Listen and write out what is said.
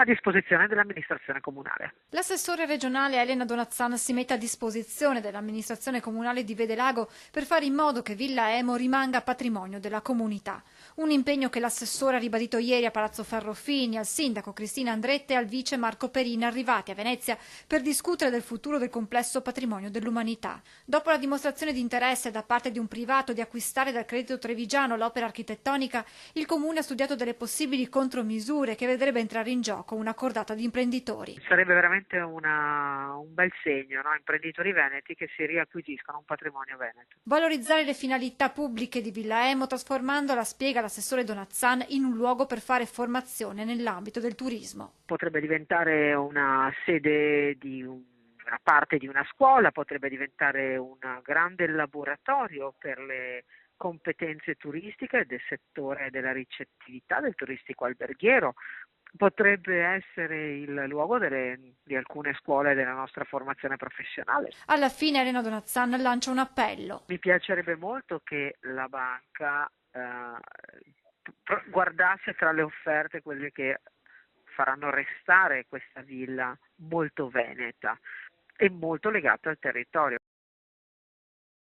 a disposizione dell'amministrazione comunale. L'assessore regionale Elena Donazzan si mette a disposizione dell'amministrazione comunale di Vedelago per fare in modo che Villa Emo rimanga patrimonio della comunità. Un impegno che l'assessore ha ribadito ieri a Palazzo Ferrofini, al sindaco Cristina Andretta e al vice Marco Perin, arrivati a Venezia per discutere del futuro del complesso patrimonio dell'umanità. Dopo la dimostrazione di interesse da parte di un privato di acquistare dal Credito Trevigiano l'opera architettonica, il comune ha studiato delle possibili contromisure che vedrebbe entrare in gioco una cordata di imprenditori. Sarebbe veramente un bel segno, no? Imprenditori veneti che si riacquisiscono un patrimonio veneto. Valorizzare le finalità pubbliche di Villa Emo trasformandola, spiega l'assessore Donazzan, in un luogo per fare formazione nell'ambito del turismo. Potrebbe diventare una sede di una parte di una scuola, potrebbe diventare un grande laboratorio per le competenze turistiche del settore della ricettività, del turistico alberghiero. Potrebbe essere il luogo di alcune scuole della nostra formazione professionale. Alla fine Elena Donazzan lancia un appello. Mi piacerebbe molto che la banca guardasse tra le offerte quelle che faranno restare questa villa molto veneta e molto legata al territorio.